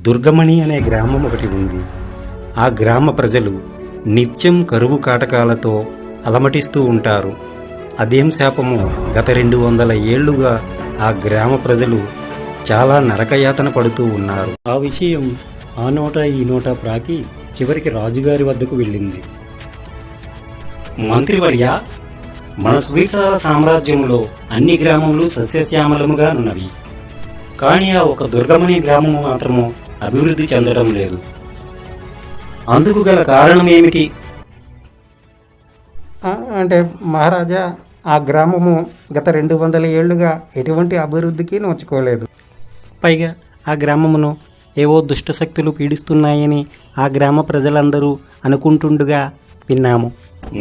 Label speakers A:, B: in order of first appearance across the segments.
A: దుర్గమణి అనే గ్రామం ఒకటి ఉంది. ఆ గ్రామ ప్రజలు నిత్యం కరువు కాటకాలతో అలమటిస్తూ ఉంటారు. అదేం శాపమో గత 200 ఏళ్లుగా ఆ గ్రామ ప్రజలు చాలా నరకయాతన పడుతూ ఉన్నారు. ఆ విషయం ఆ నోట ఈ నోట ప్రాకి చివరికి రాజుగారి వద్దకు వెళ్ళింది. మంత్రివర్య, మన సువిశాల సామ్రాజ్యంలో అన్ని గ్రామములు సస్యశ్యామలముగా ఉన్నవి. కానీ ఆ ఒక దుర్గమణి గ్రామము మాత్రము అభివృద్ధి చెందడం లేదు. అందుకు గల కారణం ఏమిటి?
B: అంటే మహారాజా, ఆ గ్రామము గత 200 ఏళ్లుగా ఎటువంటి అభివృద్ధికి నోచుకోలేదు.
A: పైగా ఆ గ్రామమును ఏవో దుష్టశక్తులు పీడిస్తున్నాయని ఆ గ్రామ ప్రజలందరూ అనుకుంటుండగా విన్నాము.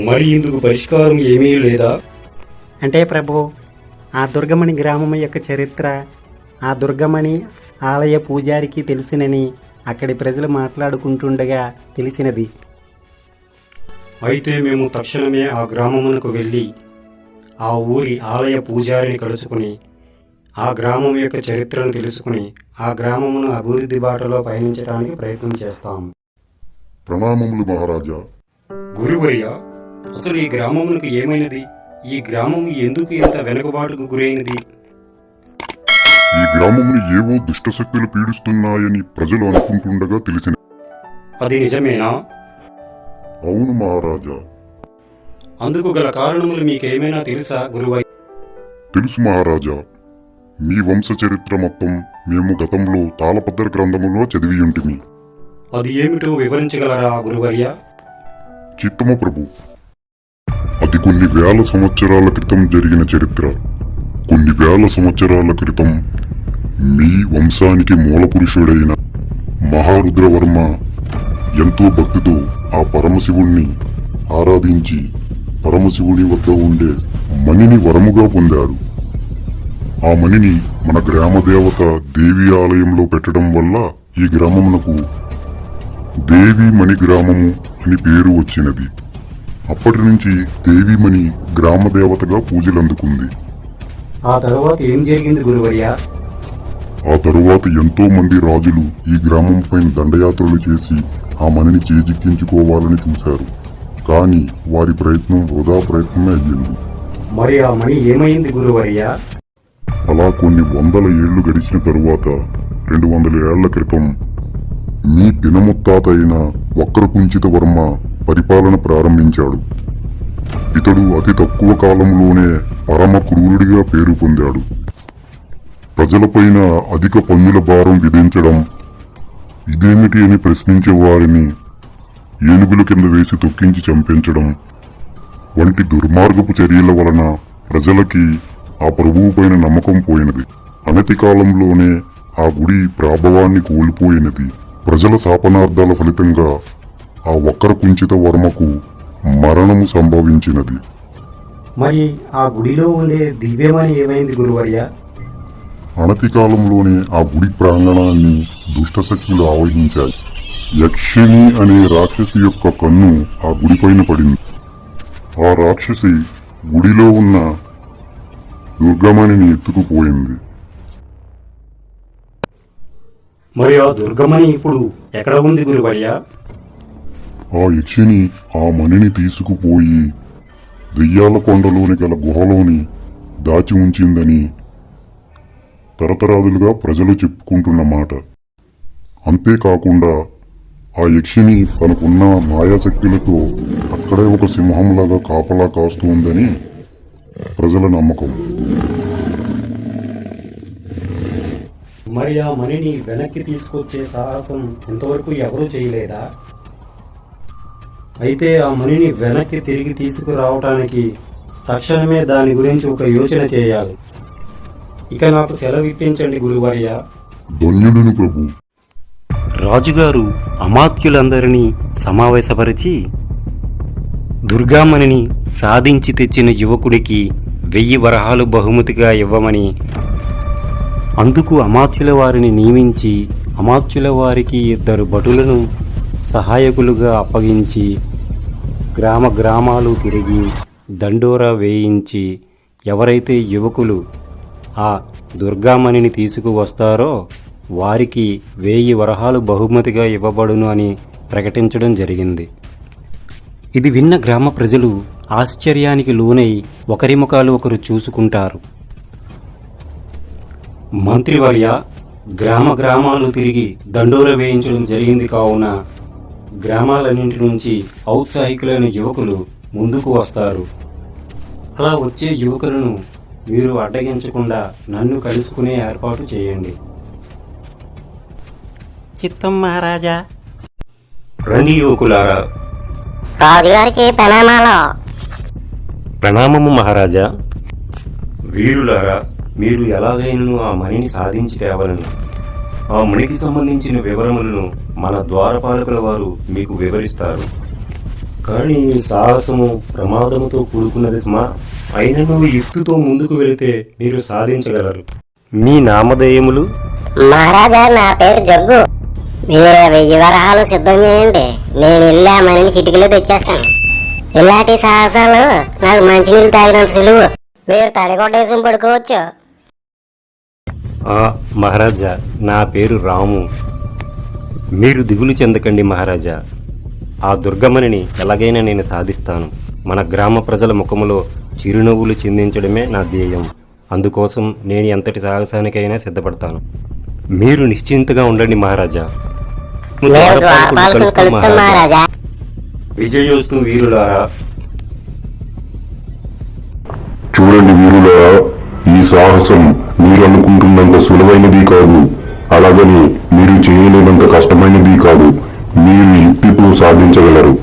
A: మరి ఇందుకు పరిష్కారం ఏమీ లేదా? అంటే ప్రభు, ఆ దుర్గమణి గ్రామం యొక్క చరిత్ర ఆ దుర్గమణి ఆలయ పూజారికి తెలుసునని అక్కడి ప్రజలు మాట్లాడుకుంటుండగా తెలిసినది. అయితే మేము తక్షణమే ఆ గ్రామమునకు వెళ్ళి ఆ ఊరి ఆలయ పూజారిని కలుసుకుని ఆ గ్రామం యొక్క చరిత్రను తెలుసుకుని ఆ గ్రామమును అభివృద్ధి బాటలో పయనించడానికి ప్రయత్నం చేస్తాము.
C: ప్రణామములు మహారాజా.
A: గురువర్య, అసలు ఈ గ్రామమునకు ఏమైనది? ఈ గ్రామము ఎందుకు ఇంత వెనుకబాటుకు గురైనది?
C: ఈ గ్రామమును ఏవో దుష్టశక్తులు పీడిస్తున్నాయని ప్రజలు అనుకుంటుండగా తెలిసిన.
A: అది నిజమేనా?
C: అవును మహారాజా.
A: అందుకు గల కారణములు మీకేమైనా తెలుసా గురువయ్య?
C: తెలుసు మహారాజా. మీ వంశ చరిత్ర మొత్తం మేము గతంలో తాళపత్ర గ్రంథములో చదివి ఉంటిమి.
A: అది ఏమిటో వివరించగలరా గురువర్య?
C: చిత్తము ప్రభు. అది కొన్ని వేల సంవత్సరాల క్రితం జరిగిన చరిత్ర. కొన్ని వేల సంవత్సరాల క్రితం మీ వంశానికి మూలపురుషుడైన మహారుద్రవర్మ ఎంతో భక్తితో ఆ పరమశివుణ్ణి ఆరాధించి పరమశివుని వద్ద ఉండే మణిని వరముగా పొందారు. ఆ మణిని మన గ్రామదేవత దేవి ఆలయంలో పెట్టడం వల్ల ఈ గ్రామమునకు దేవిమణి గ్రామము అని పేరు వచ్చినది. అప్పటి నుంచి దేవిమణి గ్రామదేవతగా పూజలందుకుంది.
A: ఆ తరువాత ఏం జరిగింది గురువర్య?
C: ఆ తరువాత ఎంతో మంది రాజులు ఈ గ్రామం పైన దండయాత్రలు చేసి ఆ మణిని చేజిక్కించుకోవాలని చూశారు. కానీ వారి ప్రయత్నం వృధా ప్రయత్నమే అయ్యింది.
A: మరి ఆ మణి ఏమైంది గురువర్య?
C: అలా కొన్ని 100 ఏళ్లు గడిచిన తరువాత 200 ఏళ్ల క్రితం మీ పినముత్తాత అయిన వక్రకుంచిత వర్మ పరిపాలన ప్రారంభించాడు. ఇతడు అతి తక్కువ కాలంలోనే పరమ క్రూరుడిగా పేరు పొందాడు. ప్రజలపైన అధిక పన్నుల భారం విధించడం, ఇదేమిటి అని ప్రశ్నించే వారిని ఏనుగుల కింద వేసి తొక్కించి చంపించడం వంటి దుర్మార్గపు చర్యల వలన ప్రజలకి ఆ ప్రభువు పైన నమ్మకం పోయినది. అనతి కాలంలోనే ఆ గుడి ప్రాభవాన్ని కోల్పోయినది. ప్రజల శాపనార్థాల ఫలితంగా ఆ వక్రకుంచిత వర్మకు మరణము సంభవించినది.
A: మరి ఆ గుడిలో ఉండే దివ్యమణి ఏమైంది గురువర్య?
C: అనతి కాలంలోనే ఆ గుడి ప్రాంగణాన్ని దుష్టశక్తులు ఆవహించాయి. యక్షిణి అనే రాక్షసి యొక్క కన్ను ఆ గుడిపైన పడింది. ఆ రాక్షసి గుడిలో ఉన్న దుర్గమణిని ఎత్తుకుపోయింది.
A: మరి ఆ దుర్గమణి ఇప్పుడు ఎక్కడ ఉంది గురువర్య?
C: ఆ యక్షిని ఆ మణిని తీసుకుపోయి దెయ్యాల కొండలోని గల గుహలోని దాచి ఉంచిందని తరతరాదులుగా ప్రజలు చెప్పుకుంటున్న మాట. అంతేకాకుండా ఆ యక్షిని తనకున్న మాయాశక్తులతో అక్కడే ఒక సింహంలాగా కాపలా కాస్తుందని ప్రజల నమ్మకం.
A: మరి ఆ మణిని వెనక్కి తీసుకొచ్చే సాహసం ఇంతవరకు ఎవరూ చేయలేదా? అయితే ఆ మణిని వెనక్కి తిరిగి తీసుకురావటానికి తక్షణమే దాని గురించి ఒక యోచన చేయాలి. ఇక నాకు సెలవు ఇప్పించండి గురువర్య.
C: ధన్యుడును ప్రభు.
A: రాజుగారు అమాత్యులందరినీ సమావేశపరిచి దుర్గామణిని సాధించి తెచ్చిన యువకుడికి 1000 వరహాలు బహుమతిగా ఇవ్వమని, అందుకు అమాత్యుల వారిని నియమించి అమాత్యుల వారికి 2 భటులను సహాయకులుగా అప్పగించి గ్రామాలు తిరిగి దండోరా వేయించి ఎవరైతే యువకులు ఆ దుర్గామణిని తీసుకువస్తారో వారికి 1000 వరహాలు బహుమతిగా ఇవ్వబడును అని ప్రకటించడం జరిగింది. ఇది విన్న గ్రామ ప్రజలు ఆశ్చర్యానికి లోనై ఒకరి ముఖాలు ఒకరు చూసుకుంటారు. మంత్రివర్య, గ్రామాలు తిరిగి దండోర వేయించడం జరిగింది కావున గ్రామాలన్నింటి నుంచి ఔత్సాహికులైన యువకులు ముందుకు వస్తారు. అలా వచ్చే యువకులను మీరు అడ్డగించకుండా నన్ను కలుసుకునే ఏర్పాటు చేయండి.
B: చిత్తం మహారాజా.
A: రండి యువకులారా.
D: రాజుగారికి ప్రణామాలు.
A: ప్రణామము మహారాజా. వీరులారా, మీరు ఎలాగైనా ఆ మణిని సాధించి తేవలను. ఆ మణికి సంబంధించిన వివరములను మన ద్వారపాలకుల వారు మీకు వివరిస్తారు. కానీ ఈ సాహసము ప్రమాదముతో కూడుకున్నది సుమా. అయినను యుక్తితో ముందుకు వెళితే మీరు సాధించగలరు. మీ నామధేయములు?
D: మహారాజా, నా పేరు జగ్గు. మీరు 1000 వరహాలు సిద్ధం చేయండి. నేను వెళ్ళి ఆ మనిని చిటికలో తెచ్చేస్తాను. ఇలాంటి సాహసాలు నాకు మంచినీళ్ళు తాగినంత సులువు. మీరు తడిగొట్టేసుకుని పడుకోవచ్చు.
A: మహారాజా, నా పేరు రాము. మీరు దిగులు చెందకండి మహారాజా. ఆ దుర్గమణిని ఎలాగైనా నేను సాధిస్తాను. మన గ్రామ ప్రజల ముఖములో చిరునవ్వులు చిందించడమే నా ధ్యేయం. అందుకోసం నేను ఎంతటి సాహసానికైనా సిద్ధపడతాను. మీరు నిశ్చింతగా ఉండండి మహారాజా.
D: నేను ద్వారపాలకులను కలుస్తాను మహారాజా.
A: విజయోస్తు వీరులారా.
C: చూడండి వీరులారా, ఈ సాహసం మీరు అనుకుంటున్నంత సులువైనది కాదు. అలాగని మీరు చేయలేనంత కష్టమైనది కాదు. మీరు యుక్తితో సాధించగలరు.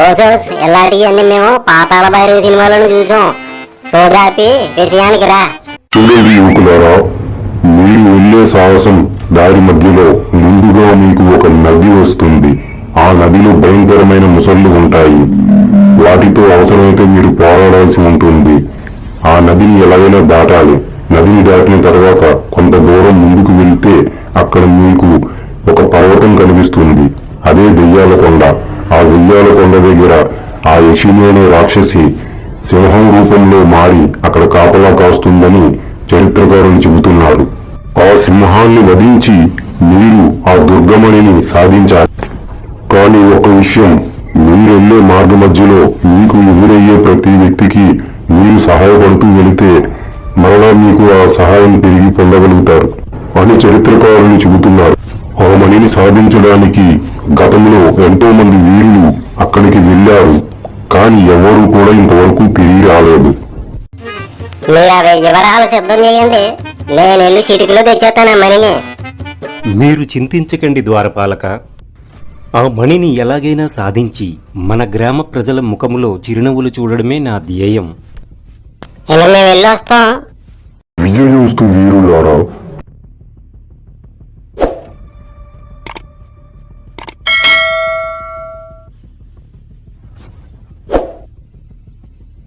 D: ఓసోస్, ఇలాంటివన్నీ మేము పాతాళ భైరవి సినిమాలను చూసాం. సోదాపి విషయానికి రా.
C: చూడండి యువకులారా, మీరు వెళ్ళే సాహసం దారి మధ్యలో ముందుగా మీకు ఒక నది వస్తుంది. ఆ నదిలో భయంకరమైన ముసళ్ళు ఉంటాయి. వాటితో అవసరమైతే మీరు పోరాడాల్సి ఉంటుంది. ఆ నదిని ఎలాగైనా దాటాలి. నదిని దాటిన తర్వాత కొంత దూరం ముందుకు వెళ్తే అక్కడ మీకు ఒక పర్వతం కనిపిస్తుంది. అదే దెయ్యాల కొండ. ఆ దెయ్యాల కొండ దగ్గర ఆ యక్షిణి అనే రాక్షసి సింహం రూపంలో మారి అక్కడ కాపలా కాస్తుందని చరిత్రకారులు చెబుతున్నారు. ఆ సింహాన్ని వధించి మీరు ఆ దుర్గమణిని సాధించాలి. కానీ ఒక విషయం, మీరు వెళ్లే మార్గ మధ్యలో మీకు ఎదురయ్యే ప్రతి వ్యక్తికి మీరు సహాయపడుతూ వెళితే మరలా మీకు ఆ సహాయం తిరిగి పొందగలుగుతారు అని చరిత్రకారులు చెబుతున్నారు. ఆ మణిని సాధించడానికి గతంలో ఎంతో మంది వీరులు అక్కడికి వెళ్లారు. కానీ ఎవరు కూడా ఇంతవరకు తిరిగి రాలేదు.
D: మీరు 1000 వరహాలు సిద్ధం చేయండి. నేను వెళ్ళి చిటికలో తెచ్చేస్తాను ఆ మనిని.
A: మీరు చింతించకండి ద్వారపాలక. ఆ మణిని ఎలాగైనా సాధించి మన గ్రామ ప్రజల ముఖములో చిరునవ్వులు చూడడమే నా ధ్యేయం.
D: ఇలా మేము వెళ్ళి వస్తాం.
C: విజయోస్తు వీరులారా.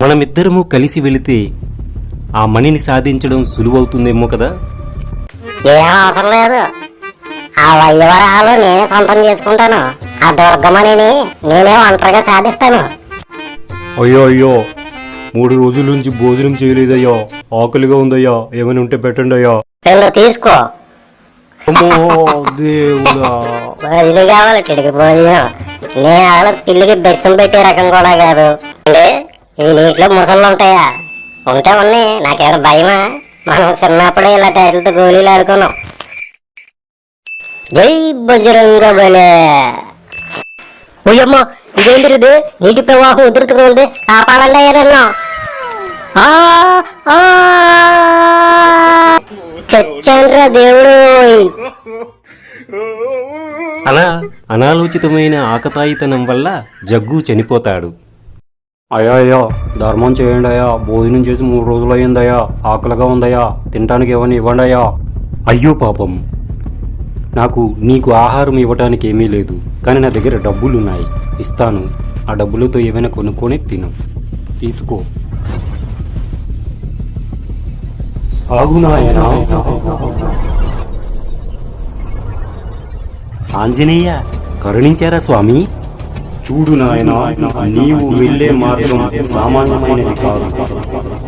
A: మనమిద్దరము కలిసి వెళితే ఆ మణిని సాధించడం సులువవుతుందేమో కదా.
D: ఏం అవసరం లేదు. ఆ 1000 వరహాలు నేనే సొంతం చేసుకుంటాను. ఆ దుర్గమణిని నేనే ఒంటరిగా సాధిస్తాను.
A: అయ్యో 3 రోజుల నుంచి భోజనం చేయలేదయ్యా. ఆకలిగా ఉందయ్యా. ఏమైనా ఉంటే పెట్టండి అయ్యా.
D: 2 తీసుకో.
A: దేవుడా.
D: భోజనం కావాలి, టిడికి భోజనం. నేను అలా పిల్లికి బెస్సం పెట్టే రకం కూడా కాదు. అంటే ఈ నీటిలో ముసళ్ళు ఉంటాయా? ఉంటే ఉన్నాయి. నాకేమైనా భయమా? మనం చిన్నప్పుడే ఇలా టైర్లతో గోళీలు ఆడుకున్నాం. జై బజరంగ బలే. ఓయమ్మ, ఇదేంటి ఇది? నీటి ప్రవాహం ఉధృతంగా ఉంది. కాపాడండి అయ్యారన్నా. చచ్చండ్రా దేవుడు.
A: అలా అనాలోచితమైన ఆకతాయితనం వల్ల జగ్గు చనిపోతాడు. అయ్యా ధర్మం చేయండి అయ్యా. భోజనం చేసి 3 రోజులు అయ్యిందయ్యా. ఆకలిగా ఉందయ్యా. తినడానికి ఏమని ఇవ్వండి అయ్యా. అయ్యో పాపం, నాకు నీకు ఆహారం ఇవ్వటానికి ఏమీ లేదు. కానీ నా దగ్గర డబ్బులున్నాయి, ఇస్తాను. ఆ డబ్బులతో ఏమైనా కొనుక్కొని తిను. తీసుకో. ఆగునాయనా. ఆంజనేయ, కరుణించారా స్వామి? చూడు నాయనా, నీవు వెళ్ళే మార్గం సామాన్యమైనది కాదు.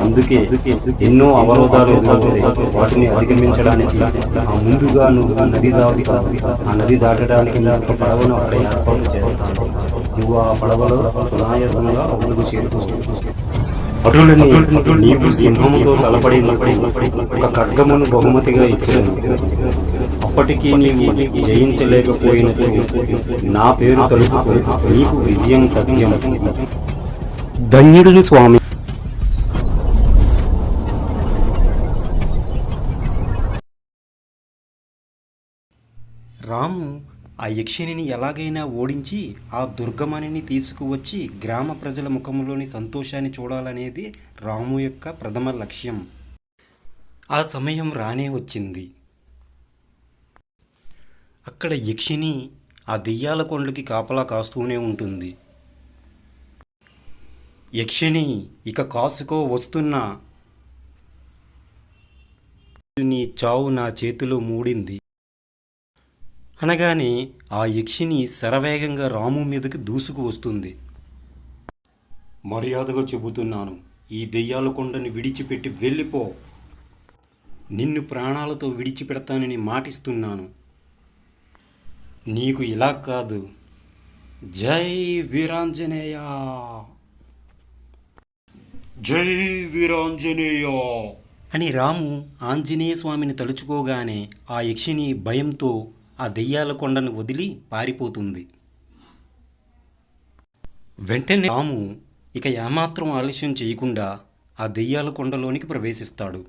A: అందుకే ఎన్నో అవరోధాలు ఎదురవుతాయి. వాటిని అధిగమించడానికి ముందుగా నువ్వు నది దాటుతావు. ఆ నది దాటడానికి ఒక పడవను అక్కడ ఏర్పాటు చేస్తాను. నువ్వు ఆ పడవలో సునాయాసంగా ఒడ్డుకు చేరుకోవచ్చు. అటులని నీవు సింహముతో తలపడినప్పుడు ఒక ఖడ్గమును బహుమతిగా ఇచ్చాను. అప్పటికీ నీవు జయించలేకపోయినచు నా పేరు తలుచుకో, నీకు విజయం సత్యం. ధన్యుడుని స్వామి. రాము ఆ యక్షిణిని ఎలాగైనా ఓడించి ఆ దుర్గమణిని తీసుకువచ్చి గ్రామ ప్రజల ముఖంలోని సంతోషాన్ని చూడాలనేది రాము యొక్క ప్రథమ లక్ష్యం. ఆ సమయం రానే వచ్చింది. అక్కడ యక్షిణి ఆ దెయ్యాల కొండకి కాపలా కాస్తూనే ఉంటుంది. యక్షిణి ఇక కాసుకో, వస్తున్నా, నీ చావు నా చేతిలో మూడింది అనగానే ఆ యక్షిని శరవేగంగా రాము మీదకి దూసుకు వస్తుంది. మర్యాదగా చెబుతున్నాను, ఈ దెయ్యాల కొండని విడిచిపెట్టి వెళ్ళిపో. నిన్ను ప్రాణాలతో విడిచిపెడతానని మాటిస్తున్నాను. నీకు ఇలా కాదు. జై వీరాంజనేయ, జై వీరాంజనేయ అని రాము ఆంజనేయ స్వామిని తలుచుకోగానే ఆ యక్షిని భయంతో ఆ దెయ్యాల కొండను వదిలి పారిపోతుంది. వెంటనే రాము ఇక ఏమాత్రం ఆలస్యం చేయకుండా ఆ దెయ్యాల కొండలోనికి ప్రవేశిస్తాడు.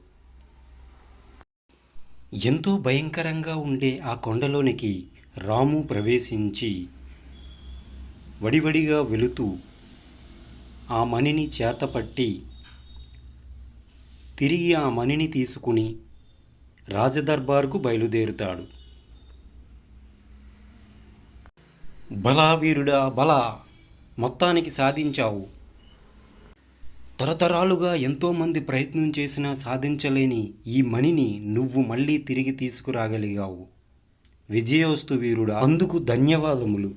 A: ఎంతో భయంకరంగా ఉండే ఆ కొండలోనికి రాము ప్రవేశించి వడివడిగా వెళుతూ ఆ మణిని చేతపట్టి తిరిగి ఆ మణిని తీసుకుని రాజదర్బారుకు బయలుదేరుతాడు. బలా వీరుడా బలా, మొత్తానికి సాధించావు. తరతరాలుగా ఎంతోమంది ప్రయత్నం చేసినా సాధించలేని ఈ మణిని నువ్వు మళ్ళీ తిరిగి తీసుకురాగలిగావు. విజయోస్తు వీరుడా, అందుకు ధన్యవాదములు.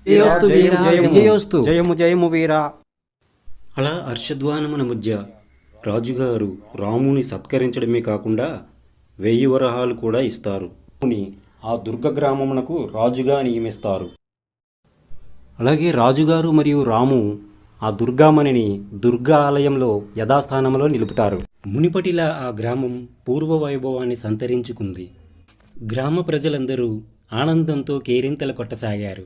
B: జయోస్తు వీరా, విజయోస్తు. జయము జయము వీరా.
A: అలా హర్షధ్వానమున మధ్య రాజుగారు రాముని సత్కరించడమే కాకుండా 1000 వరహాలు కూడా ఇస్తారు. ఆ దుర్గ గ్రామమునకు రాజుగా నియమిస్తారు. అలాగే రాజుగారు మరియు రాము ఆ దుర్గామణిని దుర్గా ఆలయంలో యథాస్థానంలో నిలుపుతారు. మునిపటిలా ఆ గ్రామం పూర్వ వైభవాన్ని సంతరించుకుంది. గ్రామ ప్రజలందరూ ఆనందంతో కేరింతలు కొట్టసాగారు.